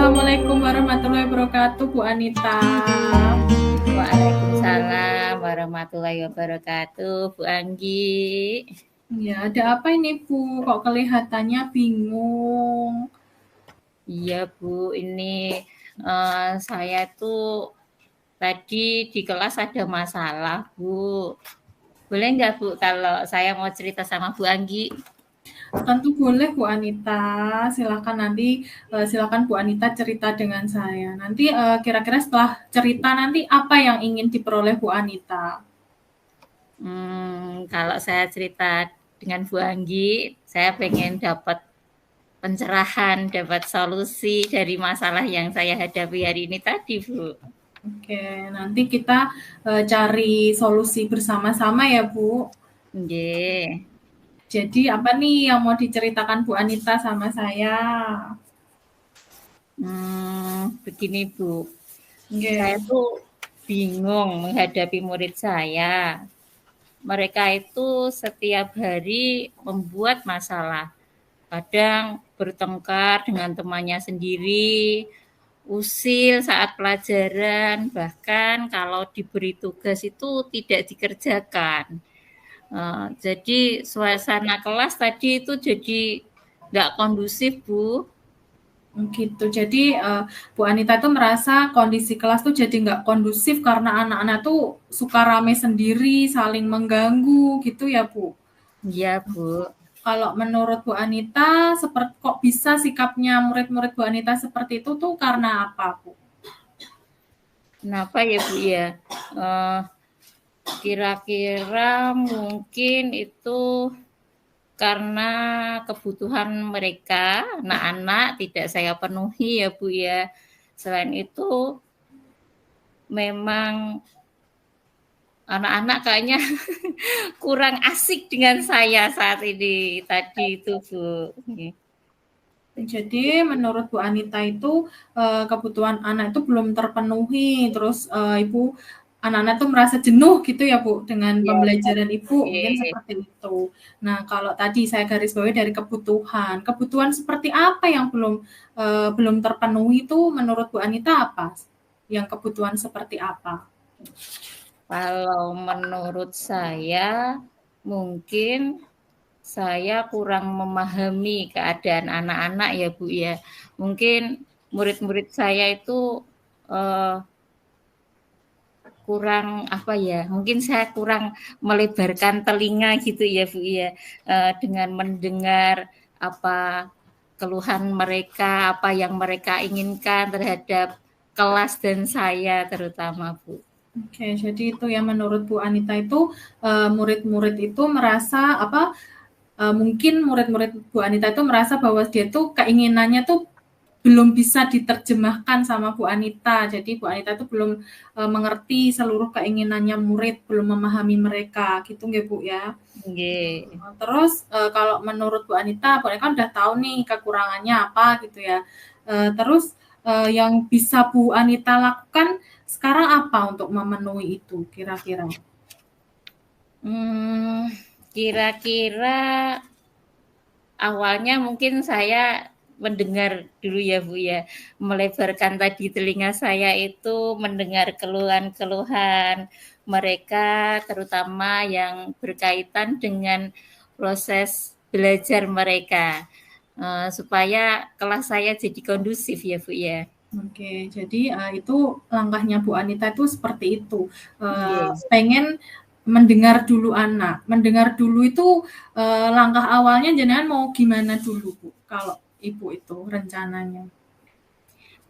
Assalamualaikum warahmatullahi wabarakatuh, Bu Anita. Waalaikumsalam warahmatullahi wabarakatuh, Bu Anggi. Ya, ada apa ini, Bu? Kok kelihatannya bingung? Iya, Bu, ini saya tuh tadi di kelas ada masalah, Bu. Boleh nggak, Bu, kalau saya mau cerita sama Bu Anggi? Tentu boleh, Bu Anita. Silakan Bu Anita cerita dengan saya. Nanti kira-kira setelah cerita nanti apa yang ingin diperoleh Bu Anita? Kalau saya cerita dengan Bu Anggi, saya pengen dapat pencerahan, dapat solusi dari masalah yang saya hadapi hari ini tadi, Bu. Oke, nanti kita cari solusi bersama-sama ya, Bu. Nggih. Jadi apa nih yang mau diceritakan Bu Anita sama saya? Begini, Bu. Saya Oke. tuh bingung menghadapi murid saya. Mereka itu setiap hari membuat masalah. Kadang bertengkar dengan temannya sendiri, usil saat pelajaran, bahkan kalau diberi tugas itu tidak dikerjakan. Jadi suasana kelas tadi itu jadi nggak kondusif, Bu. Gitu. Jadi Bu Anita tuh merasa kondisi kelas tuh jadi nggak kondusif karena anak-anak tuh suka rame sendiri, saling mengganggu gitu ya, Bu. Iya, Bu. Kalau menurut Bu Anita, kok bisa sikapnya murid-murid Bu Anita seperti itu tuh karena apa, Bu? Kenapa ya, Bu ya? Eh, Kira-kira mungkin itu karena kebutuhan mereka, anak-anak tidak saya penuhi ya, Bu ya. Selain itu memang anak-anak kayaknya kurang asik dengan saya saat ini tadi itu, Bu. Jadi menurut Bu Anita itu kebutuhan anak itu belum terpenuhi, terus Ibu anak-anak tuh merasa jenuh gitu ya Bu dengan Ya, pembelajaran Ibu, mungkin oke. seperti itu. Nah kalau tadi saya garis bawahi dari kebutuhan, kebutuhan seperti apa yang belum terpenuhi itu menurut Bu Anita apa? Yang kebutuhan seperti apa? Kalau menurut saya mungkin saya kurang memahami keadaan anak-anak ya, Bu ya. Mungkin murid-murid saya itu kurang apa ya? Mungkin saya kurang melebarkan telinga gitu ya, Bu ya. Dengan mendengar apa keluhan mereka, apa yang mereka inginkan terhadap kelas dan saya terutama, Bu. Oke, jadi itu ya menurut Bu Anita itu murid-murid itu merasa apa? Mungkin murid-murid Bu Anita itu merasa bahwa dia tuh keinginannya tuh belum bisa diterjemahkan sama Bu Anita. Jadi Bu Anita itu belum mengerti seluruh keinginannya murid, belum memahami mereka, gitu nggih Bu ya. Nggih. Terus kalau menurut Bu Anita kan udah tahu nih kekurangannya apa gitu ya. Terus yang bisa Bu Anita lakukan sekarang apa untuk memenuhi itu kira-kira? Kira-kira awalnya mungkin saya mendengar dulu ya, Bu ya, melebarkan tadi telinga saya itu mendengar keluhan-keluhan mereka, terutama yang berkaitan dengan proses belajar mereka, supaya kelas saya jadi kondusif ya, Bu ya. Oke, jadi itu langkahnya Bu Anita itu seperti itu. Nggih. Pengen mendengar dulu anak. Mendengar dulu itu langkah awalnya jenengan mau gimana dulu Bu? Kalau Ibu itu rencananya.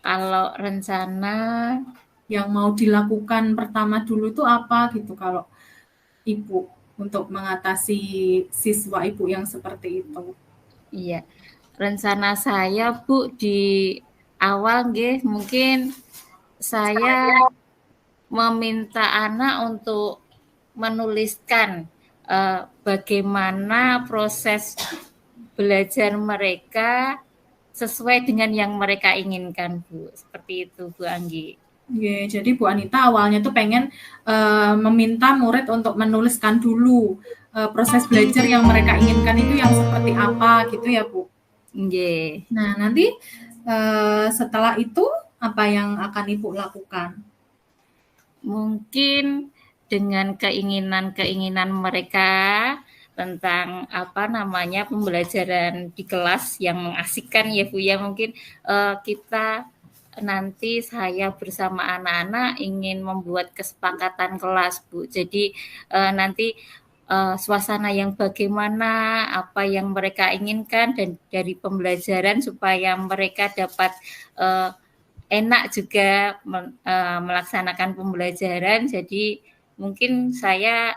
Kalau rencana Yang mau dilakukan pertama dulu itu apa gitu kalau Ibu untuk mengatasi siswa Ibu yang seperti itu? iya, rencana saya Bu di awal nggih mungkin saya meminta anak untuk menuliskan bagaimana proses belajar mereka sesuai dengan yang mereka inginkan, Bu. Seperti itu, Bu Anggi. Oke, jadi Bu Anita awalnya tuh pengen meminta murid untuk menuliskan dulu proses belajar yang mereka inginkan itu yang seperti apa gitu ya Bu. Nggih. Nah nanti Setelah itu apa yang akan Ibu lakukan? Mungkin dengan keinginan-keinginan mereka tentang pembelajaran di kelas yang mengasihkan ya Bu ya, mungkin kita nanti saya bersama anak-anak ingin membuat kesepakatan kelas Bu. Jadi nanti suasana yang bagaimana, apa yang mereka inginkan dan dari pembelajaran supaya mereka dapat enak juga melaksanakan pembelajaran. Jadi mungkin saya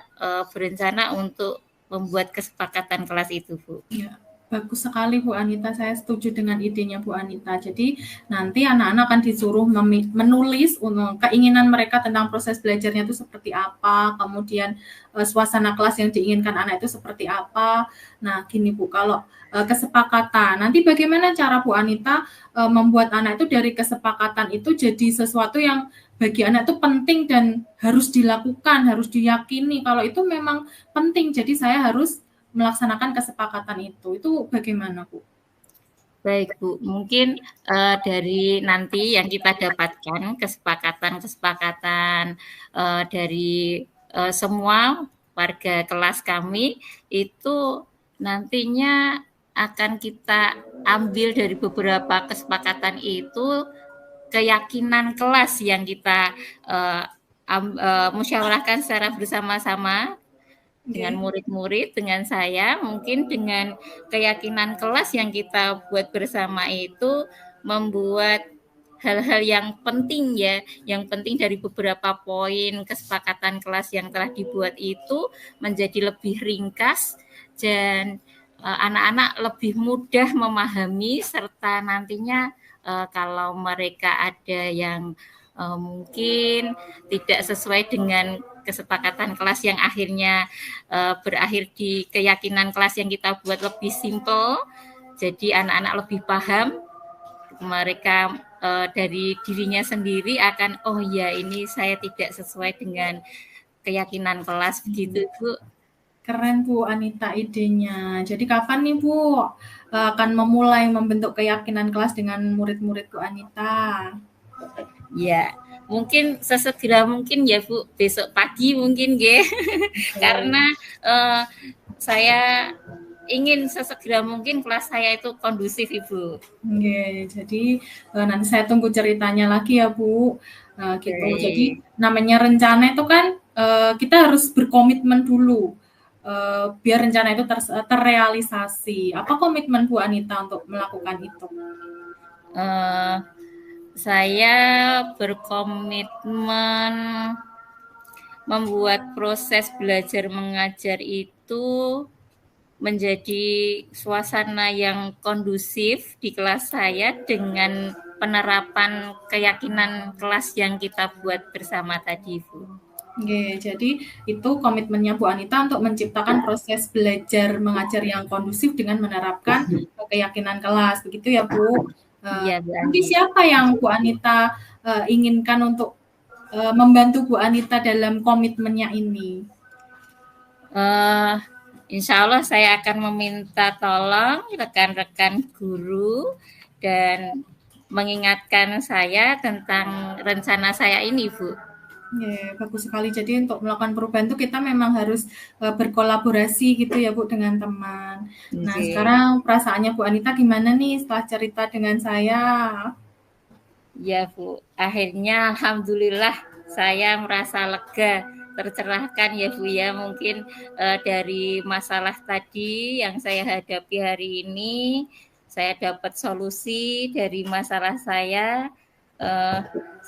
berencana untuk membuat kesepakatan kelas itu, Bu. Ya, bagus sekali Bu Anita. Saya setuju dengan idenya Bu Anita. Jadi nanti anak-anak akan disuruh menulis keinginan mereka tentang proses belajarnya itu seperti apa, kemudian suasana kelas yang diinginkan anak itu seperti apa. Nah, gini Bu, kalau kesepakatan, nanti bagaimana cara Bu Anita membuat anak itu dari kesepakatan itu jadi sesuatu yang bagi anak itu penting dan harus dilakukan, harus diyakini kalau itu memang penting. Jadi saya harus melaksanakan kesepakatan itu bagaimana Bu? Baik Bu, mungkin dari nanti yang kita dapatkan kesepakatan-kesepakatan dari semua warga kelas kami itu nantinya akan kita ambil dari beberapa kesepakatan itu keyakinan kelas yang kita musyawarahkan secara bersama-sama dengan murid-murid, dengan saya, mungkin dengan keyakinan kelas yang kita buat bersama itu membuat hal-hal yang penting ya, yang penting dari beberapa poin kesepakatan kelas yang telah dibuat itu menjadi lebih ringkas dan anak-anak lebih mudah memahami serta nantinya kalau mereka ada yang mungkin tidak sesuai dengan kesepakatan kelas yang akhirnya berakhir di keyakinan kelas yang kita buat lebih simple, jadi anak-anak lebih paham, mereka dari dirinya sendiri akan oh ya ini saya tidak sesuai dengan keyakinan kelas begitu Bu. Keren Bu Anita idenya. Jadi kapan nih Bu akan memulai membentuk keyakinan kelas dengan murid-murid Bu Anita? Ya, mungkin sesegera mungkin ya Bu, besok pagi mungkin ya. Karena saya ingin sesegera mungkin kelas saya itu kondusif Ibu. Oke, jadi nanti saya tunggu ceritanya lagi ya Bu. Gitu. Jadi namanya rencana itu kan kita harus berkomitmen dulu biar rencana itu terrealisasi. Apa komitmen Bu Anita untuk melakukan itu? Saya berkomitmen membuat proses belajar mengajar itu menjadi suasana yang kondusif di kelas saya dengan penerapan keyakinan kelas yang kita buat bersama tadi, Bu. Oke, jadi itu komitmennya Bu Anita untuk menciptakan proses belajar mengajar yang kondusif dengan menerapkan keyakinan kelas, begitu ya Bu? Iya, Bu Nanti siapa yang Bu Anita inginkan untuk membantu Bu Anita dalam komitmennya ini? Insya Allah saya akan meminta tolong rekan-rekan guru dan mengingatkan saya tentang rencana saya ini, Bu. Ya, bagus sekali. Jadi untuk melakukan perubahan itu kita memang harus berkolaborasi gitu ya Bu dengan teman. Nah sekarang perasaannya Bu Anita gimana nih setelah cerita dengan saya? Ya Bu, akhirnya alhamdulillah saya merasa lega, tercerahkan ya Bu ya. Mungkin dari masalah tadi yang saya hadapi hari ini, saya dapat solusi dari masalah saya.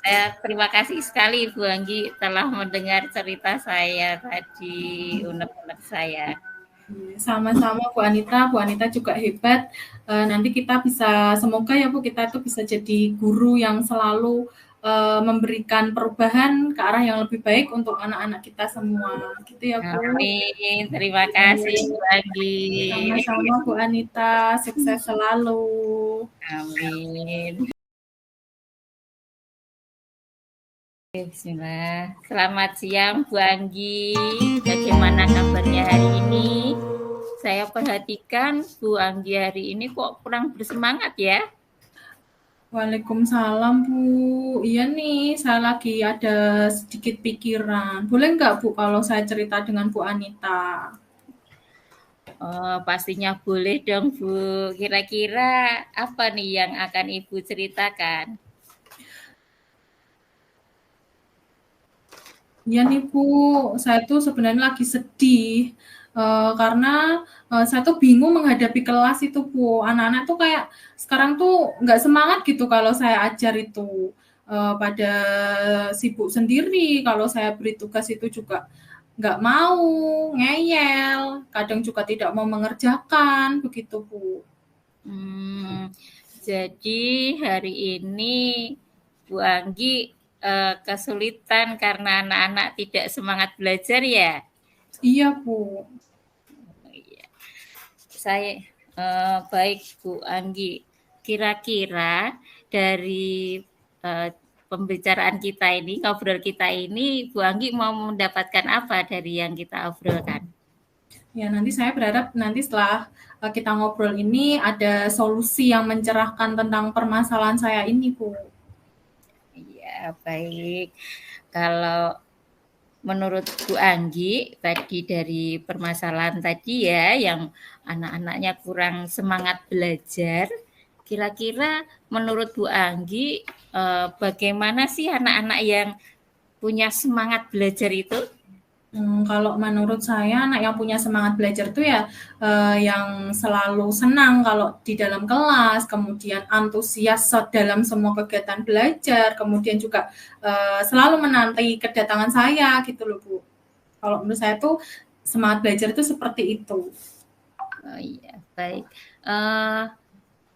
Saya terima kasih sekali Bu Anggi telah mendengar cerita saya tadi, unek-unek saya. Sama-sama Bu Anita juga hebat. Nanti kita bisa, semoga ya Bu, kita itu bisa jadi guru yang selalu memberikan perubahan ke arah yang lebih baik untuk anak-anak kita semua. Gitu ya Bu. Amin. Terima kasih Bu Anggi. Sama-sama Bu Anita, sukses selalu. Amin. Bismillah. Selamat siang Bu Anggi. Bagaimana kabarnya hari ini? Saya perhatikan Bu Anggi hari ini kok kurang bersemangat ya? Waalaikumsalam Bu. Iya nih, saya lagi ada sedikit pikiran. Boleh nggak Bu kalau saya cerita dengan Bu Anita? Oh, pastinya boleh dong, Bu. Kira-kira apa nih yang akan Ibu ceritakan? Iya nih Bu, saya tuh sebenarnya lagi sedih karena saya tuh bingung menghadapi kelas itu Bu. Anak-anak tuh kayak sekarang tuh nggak semangat gitu kalau saya ajar itu. Pada sibuk sendiri, kalau saya beri tugas itu juga nggak mau, ngeyel, kadang juga tidak mau mengerjakan, begitu Bu. Hmm, jadi hari ini Bu Anggi kesulitan karena anak-anak tidak semangat belajar ya? Iya Bu. Iya. Saya baik Bu Anggi. Kira-kira dari eh, pembicaraan kita ini, ngobrol kita ini, Bu Anggi mau mendapatkan apa dari yang kita obrolkan? Ya, nanti saya berharap nanti setelah kita ngobrol ini ada solusi yang mencerahkan tentang permasalahan saya ini, Bu. Iya, baik. Kalau menurut Bu Anggi tadi dari permasalahan tadi ya, yang anak-anaknya kurang semangat belajar, kira-kira menurut Bu Anggi bagaimana sih anak-anak yang punya semangat belajar itu? Kalau menurut saya anak yang punya semangat belajar tuh ya yang selalu senang kalau di dalam kelas, kemudian antusias dalam semua kegiatan belajar, kemudian juga selalu menanti kedatangan saya gitu loh Bu. Kalau menurut saya tuh semangat belajar itu seperti itu. Oh iya, baik. Uh,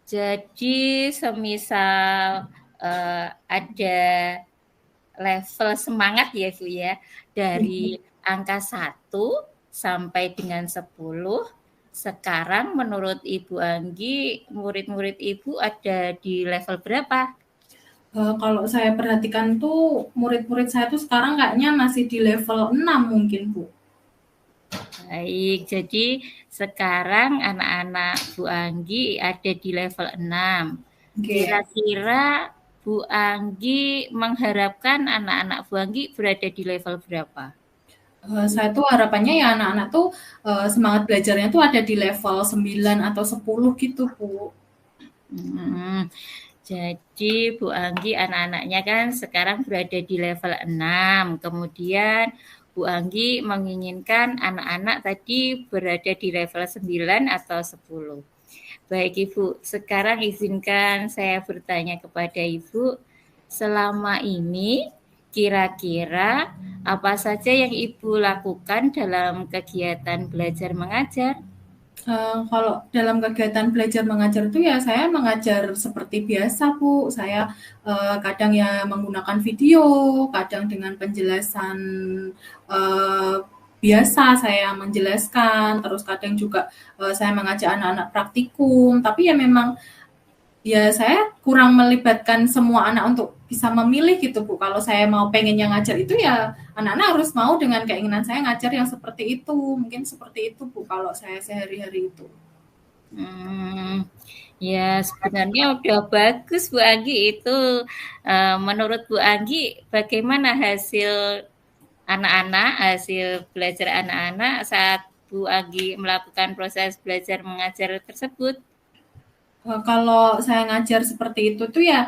jadi semisal ada level semangat ya Bu ya, dari angka 1 sampai dengan 10, sekarang menurut Ibu Anggi, murid-murid Ibu ada di level berapa? Kalau saya perhatikan tuh murid-murid saya tuh sekarang kayaknya masih di level 6 mungkin, Bu. Baik, jadi sekarang anak-anak Bu Anggi ada di level 6. Oke. Kira-kira Bu Anggi mengharapkan anak-anak Bu Anggi berada di level berapa? Saya tuh harapannya ya anak-anak tuh semangat belajarnya tuh ada di level 9 atau 10 gitu, Bu. Hmm, jadi Bu Anggi anak-anaknya kan sekarang berada di level 6. Kemudian Bu Anggi menginginkan anak-anak tadi berada di level 9 atau 10. Baik Ibu, sekarang izinkan saya bertanya kepada Ibu, selama ini kira-kira apa saja yang Ibu lakukan dalam kegiatan belajar mengajar? Kalau dalam kegiatan belajar mengajar itu ya saya mengajar seperti biasa, Bu. Saya kadang ya menggunakan video, kadang dengan penjelasan eh, biasa saya menjelaskan, terus kadang juga saya mengajak anak-anak praktikum. Tapi ya memang ya saya kurang melibatkan semua anak untuk bisa memilih gitu Bu. Kalau saya mau pengen yang ngajar itu ya anak-anak harus mau dengan keinginan saya ngajar yang seperti itu. Mungkin seperti itu Bu kalau saya sehari-hari itu. Hmm, ya sebenarnya udah bagus Bu Anggi itu. Menurut Bu Anggi, bagaimana hasil anak-anak, hasil belajar anak-anak saat Bu Anggi melakukan proses belajar mengajar tersebut? Kalau saya ngajar seperti itu tuh ya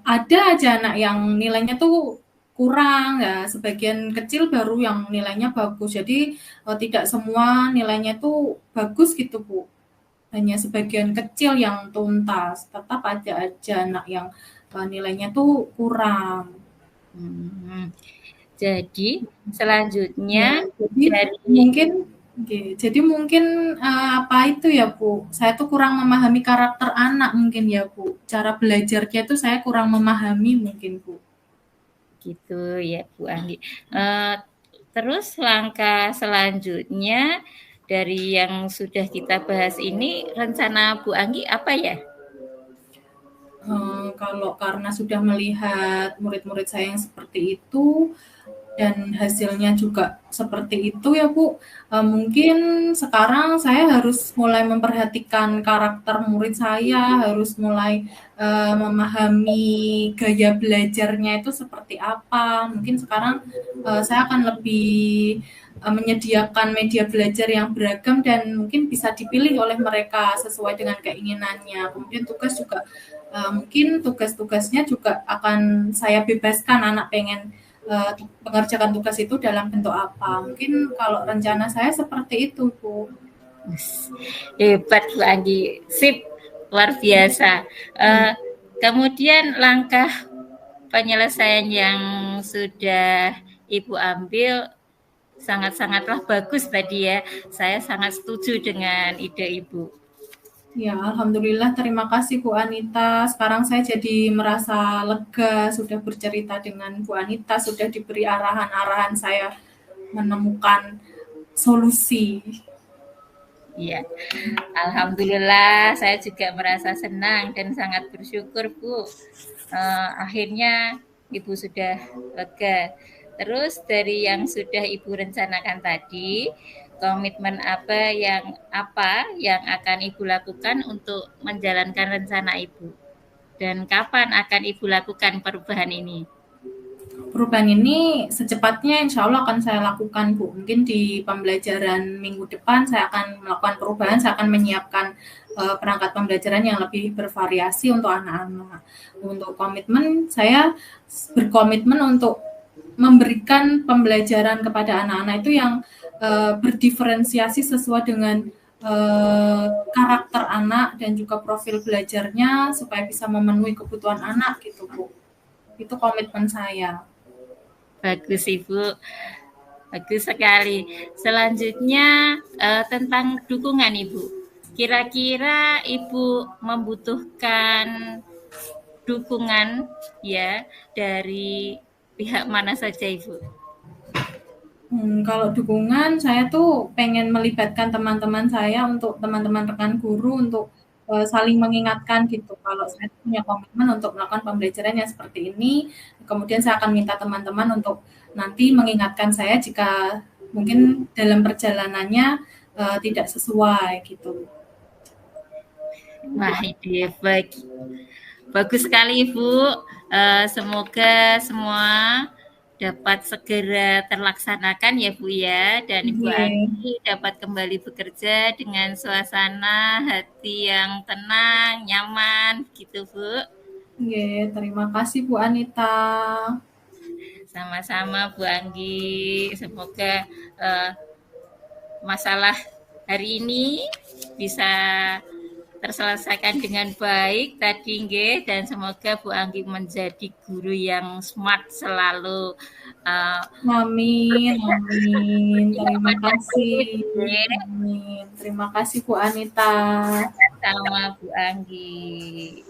ada aja anak yang nilainya tuh kurang ya, sebagian kecil baru yang nilainya bagus. Jadi tidak semua nilainya tuh bagus gitu Bu. Hanya sebagian kecil yang tuntas, tetap ada aja anak yang nilainya tuh kurang. Hmm, jadi Ya, selanjutnya jadi dari mungkin jadi mungkin apa itu ya Bu, saya tuh kurang memahami karakter anak mungkin ya Bu. Cara belajarnya tuh saya kurang memahami mungkin Bu. gitu ya Bu Anggi. Eh, terus langkah selanjutnya dari yang sudah kita bahas ini, rencana Bu Anggi apa ya? Kalau karena sudah melihat murid-murid saya yang seperti itu, dan hasilnya juga seperti itu ya Bu. Mungkin sekarang saya harus mulai memperhatikan karakter murid saya, harus mulai memahami gaya belajarnya itu seperti apa. Mungkin sekarang saya akan lebih menyediakan media belajar yang beragam dan mungkin bisa dipilih oleh mereka sesuai dengan keinginannya. Kemudian tugas juga mungkin tugas-tugasnya juga akan saya bebaskan anak pengen mengerjakan tugas itu dalam bentuk apa. Mungkin kalau rencana saya seperti itu, Bu. Hebat Bu Anggi, sip, luar biasa. Kemudian langkah penyelesaian yang sudah Ibu ambil sangat-sangatlah bagus tadi ya. Saya sangat setuju dengan ide Ibu. Ya, alhamdulillah, terima kasih Bu Anita. Sekarang saya jadi merasa lega sudah bercerita dengan Bu Anita, sudah diberi arahan-arahan saya menemukan solusi. Iya, alhamdulillah saya juga merasa senang dan sangat bersyukur Bu. Akhirnya Ibu sudah lega. Terus dari yang sudah Ibu rencanakan tadi, komitmen apa yang akan Ibu lakukan untuk menjalankan rencana Ibu? Dan kapan akan Ibu lakukan perubahan ini? Perubahan ini secepatnya insya Allah akan saya lakukan, Bu. Mungkin di pembelajaran minggu depan saya akan melakukan perubahan, saya akan menyiapkan perangkat pembelajaran yang lebih bervariasi untuk anak-anak. Untuk komitmen, saya berkomitmen untuk memberikan pembelajaran kepada anak-anak itu yang berdiferensiasi sesuai dengan karakter anak dan juga profil belajarnya supaya bisa memenuhi kebutuhan anak gitu, Bu. Itu komitmen saya. Bagus Ibu, bagus sekali. Selanjutnya tentang dukungan Ibu. Kira-kira Ibu membutuhkan dukungan ya dari pihak mana saja Ibu? Kalau dukungan saya tuh pengen melibatkan teman-teman saya untuk teman-teman rekan guru untuk saling mengingatkan gitu. Kalau saya punya komitmen untuk melakukan pembelajaran yang seperti ini, kemudian saya akan minta teman-teman untuk nanti mengingatkan saya jika mungkin dalam perjalanannya tidak sesuai gitu. Wah, ide bagus sekali Ibu. Semoga semua dapat segera terlaksanakan ya Bu ya, dan Ibu Anggi dapat kembali bekerja dengan suasana hati yang tenang, nyaman gitu Bu. Terima kasih Bu Anita. Sama-sama Bu Anggi. Semoga masalah hari ini bisa terselesaikan dengan baik tadi nggih, dan semoga Bu Anggi menjadi guru yang smart selalu. Amin, amin. Terima kasih. Amin. Terima kasih Bu Anita. Sama Bu Anggi.